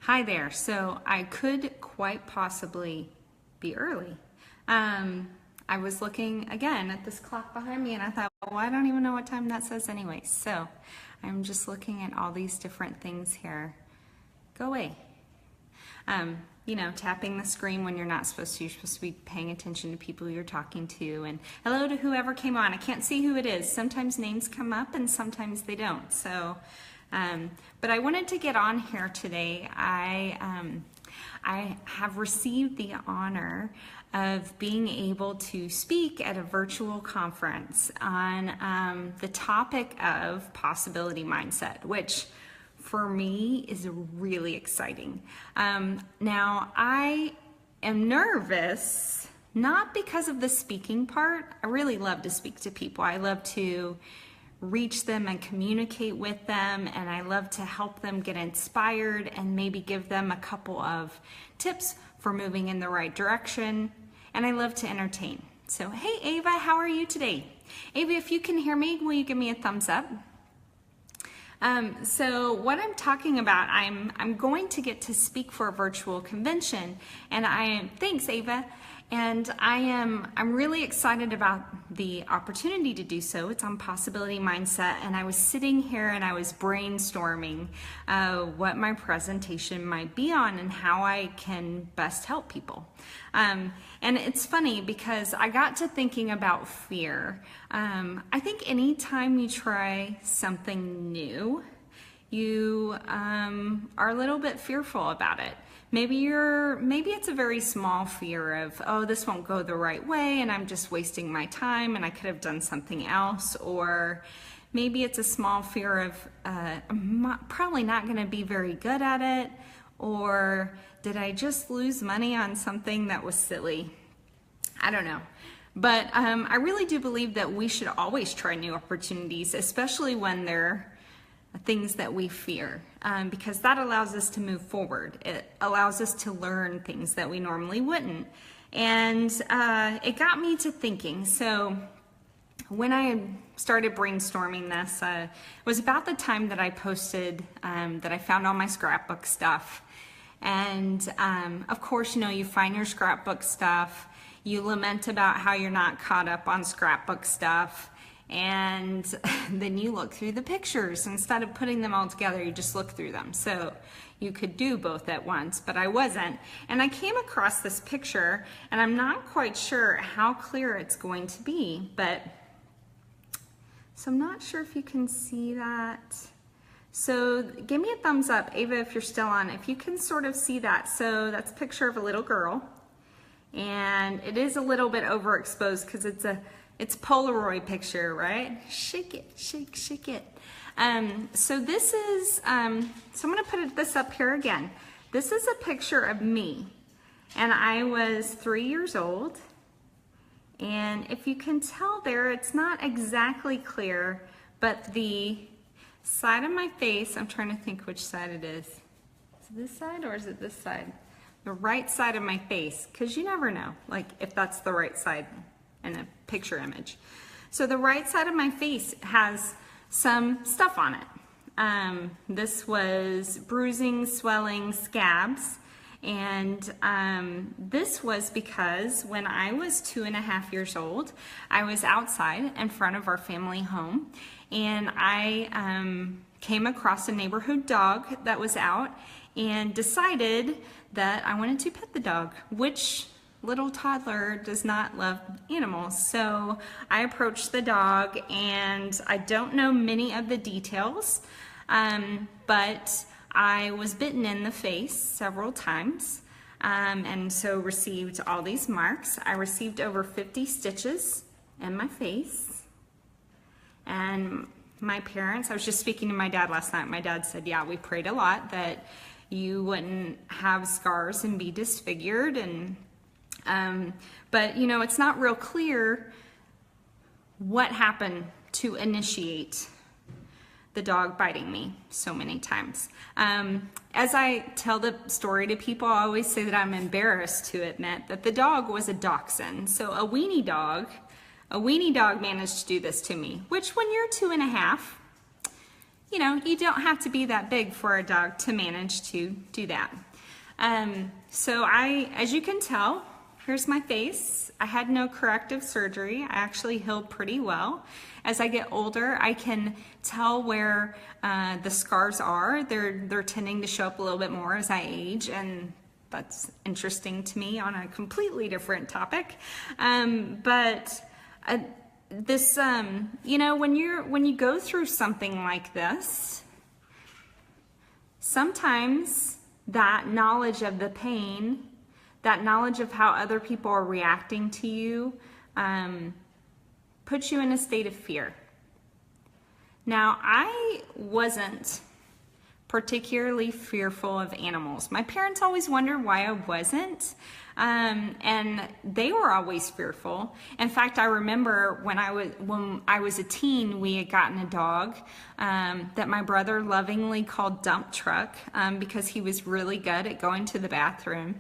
Hi there. So I could quite possibly be early. I was looking again at this clock behind me and I thought, well, I don't even know what time that says anyway. So I'm just looking at all these different things here. Go away. Tapping the screen when you're not supposed to. You're supposed to be paying attention to people you're talking to. And hello to whoever came on. I can't see who it is. Sometimes names come up and sometimes they don't. So, but I wanted to get on here today. I have received the honor of being able to speak at a virtual conference on the topic of possibility mindset, which for me is really exciting. Now, I am nervous, not because of the speaking part. I really love to speak to people. I love to reach them and communicate with them, and I love to help them get inspired and maybe give them a couple of tips for moving in the right direction, and I love to entertain. So, hey Ava, how are you today? Ava, if you can hear me, will you give me a thumbs up? So what I'm talking about, I'm going to get to speak for a virtual convention, and thanks Ava, and I'm really excited about the opportunity to do so. It's on possibility mindset, and I was sitting here and I was brainstorming what my presentation might be on and how I can best help people. And it's funny because I got to thinking about fear. I think anytime you try something new, you are a little bit fearful about it. Maybe it's a very small fear of, oh, this won't go the right way and I'm just wasting my time and I could have done something else. Or maybe it's a small fear of, I'm probably not going to be very good at it. Or did I just lose money on something that was silly? I don't know. But I really do believe that we should always try new opportunities, especially when they're things that we fear, because that allows us to move forward. It allows us to learn things that we normally wouldn't. And it got me to thinking. So when I started brainstorming this, it was about the time that I posted that I found all my scrapbook stuff. And of course, you find your scrapbook stuff, you lament about how you're not caught up on scrapbook stuff, and then you look through the pictures. Instead of putting them all together, you just look through them. So you could do both at once, but I wasn't. And I came across this picture, and I'm not quite sure how clear it's going to be, so I'm not sure if you can see that. So give me a thumbs up, Ava, if you're still on, if you can sort of see that. So that's a picture of a little girl, and it is a little bit overexposed because it's Polaroid picture, right? Shake it, shake, shake it. So this is, so I'm gonna put this up here again. This is a picture of me, and I was 3 years old. And if you can tell there, it's not exactly clear, but the side of my face, I'm trying to think which side it is. Is it this side or is it this side? The right side of my face, because you never know, like if that's the right side in a picture image. So the right side of my face has some stuff on it. This was bruising, swelling, scabs. And this was because when I was 2.5 years old, I was outside in front of our family home, and I came across a neighborhood dog that was out and decided that I wanted to pet the dog, which little toddler does not love animals. So I approached the dog, and I don't know many of the details, but I was bitten in the face several times, and so received all these marks. I received over 50 stitches in my face. And my parents, I was just speaking to my dad last night. My dad said, yeah, we prayed a lot that you wouldn't have scars and be disfigured. And but it's not real clear what happened to initiate the dog biting me so many times. As I tell the story to people, I always say that I'm embarrassed to admit that the dog was a dachshund. So a weenie dog managed to do this to me, which when you're 2.5, you know, you don't have to be that big for a dog to manage to do that. So as you can tell, here's my face. I had no corrective surgery. I actually healed pretty well. As I get older, I can tell where the scars are. They're tending to show up a little bit more as I age, and that's interesting to me on a completely different topic. This, you know, when you go through something like this, sometimes that knowledge of the pain, that knowledge of how other people are reacting to you, puts you in a state of fear. Now, I wasn't particularly fearful of animals. My parents always wondered why I wasn't, and they were always fearful. In fact, I remember when I was a teen, we had gotten a dog that my brother lovingly called Dump Truck because he was really good at going to the bathroom.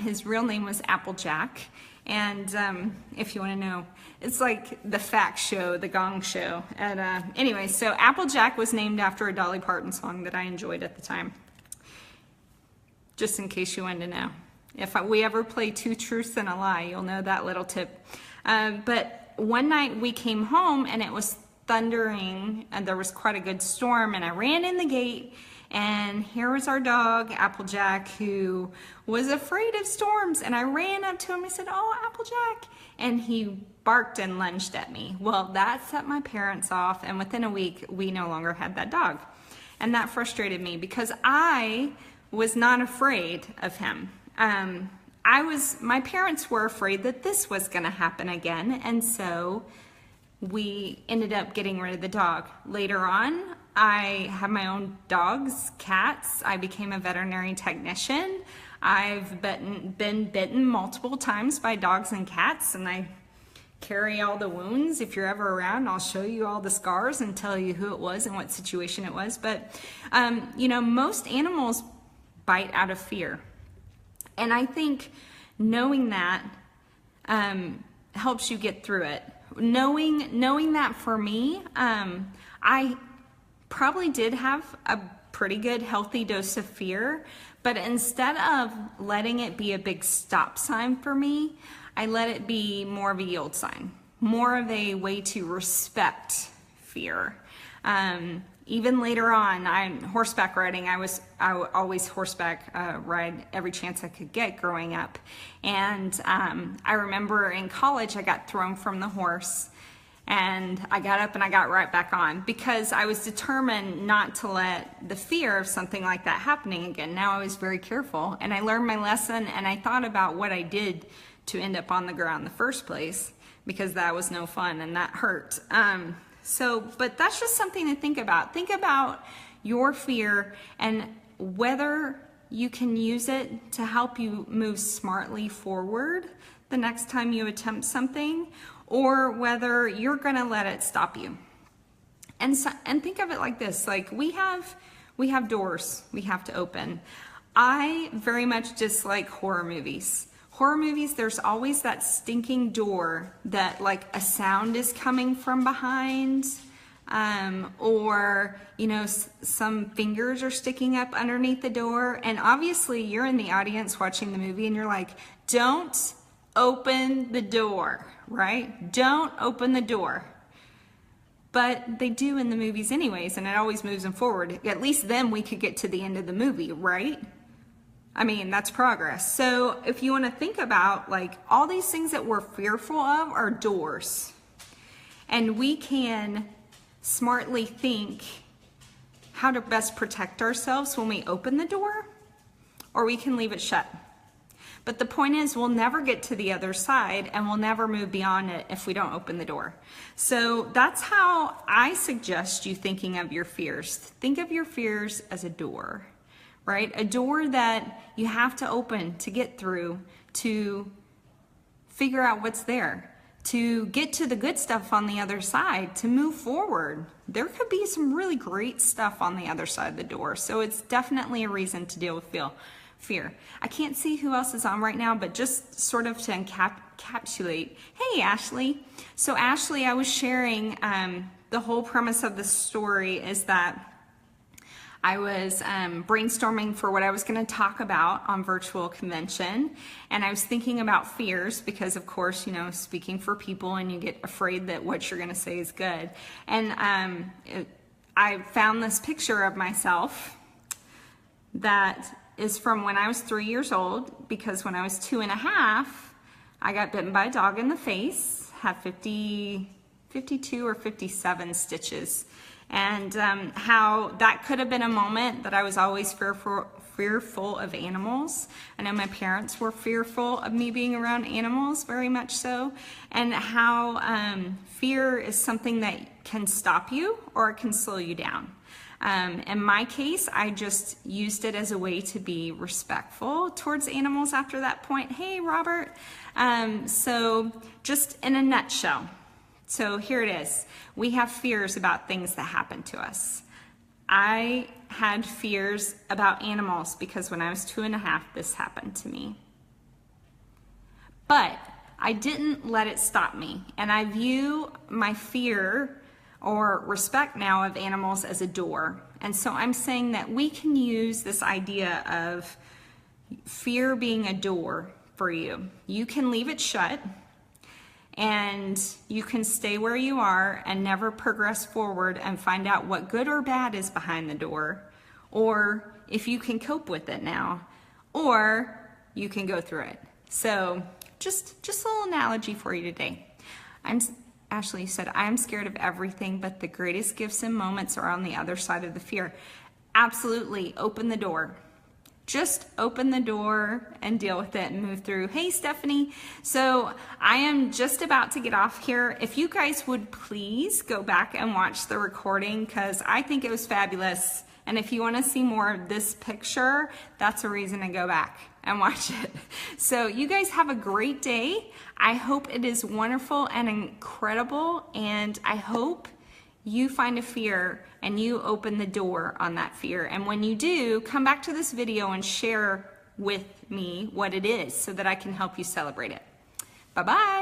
His real name was Applejack, and if you want to know, it's like the fact show, the Gong Show. And anyway, so Applejack was named after a Dolly Parton song that I enjoyed at the time. Just in case you wanted to know. If we ever play Two Truths and a Lie, you'll know that little tip. But one night we came home and it was thundering and there was quite a good storm, and I ran in the gate, and here was our dog, Applejack, who was afraid of storms. And I ran up to him and said, "Oh, Applejack." And he barked and lunged at me. Well, that set my parents off, and within a week, we no longer had that dog. And that frustrated me because I was not afraid of him. My parents were afraid that this was gonna happen again, and so we ended up getting rid of the dog. Later on, I have my own dogs, cats. I became a veterinary technician. I've been bitten multiple times by dogs and cats, and I carry all the wounds. If you're ever around, I'll show you all the scars and tell you who it was and what situation it was. But, you know, most animals bite out of fear. And I think knowing that helps you get through it. Knowing that for me, I probably did have a pretty good healthy dose of fear, but instead of letting it be a big stop sign for me, I let it be more of a yield sign, more of a way to respect fear. Even later on, I'm horseback riding. I always horseback ride every chance I could get growing up. And I remember in college, I got thrown from the horse, and I got up and I got right back on because I was determined not to let the fear of something like that happening again. Now I was very careful, and I learned my lesson, and I thought about what I did to end up on the ground in the first place, because that was no fun and that hurt. But that's just something to think about. Think about your fear and whether you can use it to help you move smartly forward the next time you attempt something, or whether you're gonna let it stop you. And think of it like this, like we have doors we have to open. I very much dislike horror movies. Horror movies, there's always that stinking door that like a sound is coming from behind, or you know, some fingers are sticking up underneath the door, and obviously you're in the audience watching the movie and you're like, don't open the door, right? Don't open the door. But they do in the movies anyways, and it always moves them forward. At least then we could get to the end of the movie, right? I mean, that's progress. So if you want to think about like all these things that we're fearful of are doors, and we can smartly think how to best protect ourselves when we open the door, or we can leave it shut. But the point is, we'll never get to the other side, and we'll never move beyond it if we don't open the door. So that's how I suggest you thinking of your fears. Think of your fears as a door, right? A door that you have to open to get through, to figure out what's there, to get to the good stuff on the other side, to move forward. There could be some really great stuff on the other side of the door. So it's definitely a reason to deal with fear. I can't see who else is on right now, but just sort of to encapsulate. Hey, Ashley. So Ashley, I was sharing the whole premise of the story is that I was brainstorming for what I was going to talk about on virtual convention, and I was thinking about fears because, of course, you know, speaking for people and you get afraid that what you're going to say is good. And I found this picture of myself that is from when I was 3 years old, because when I was 2.5, I got bitten by a dog in the face, had 52 or 57 stitches. And how that could have been a moment that I was always fearful of animals. I know my parents were fearful of me being around animals, very much so. And how fear is something that can stop you or it can slow you down. In my case, I just used it as a way to be respectful towards animals after that point. Hey, Robert. So just in a nutshell. So here it is. We have fears about things that happen to us. I had fears about animals because when I was 2.5, this happened to me. But I didn't let it stop me. And I view my fear or respect now of animals as a door. And so I'm saying that we can use this idea of fear being a door for you. You can leave it shut, and you can stay where you are and never progress forward and find out what good or bad is behind the door, or if you can cope with it now, or you can go through it. So just a little analogy for you today. Ashley said, I'm scared of everything, but the greatest gifts and moments are on the other side of the fear. Absolutely, open the door. Just open the door and deal with it and move through. Hey, Stephanie. So I am just about to get off here. If you guys would please go back and watch the recording, because I think it was fabulous. And if you want to see more of this picture, that's a reason to go back and watch it. So you guys have a great day. I hope it is wonderful and incredible. And I hope you find a fear and you open the door on that fear. And when you do, come back to this video and share with me what it is so that I can help you celebrate it. Bye-bye.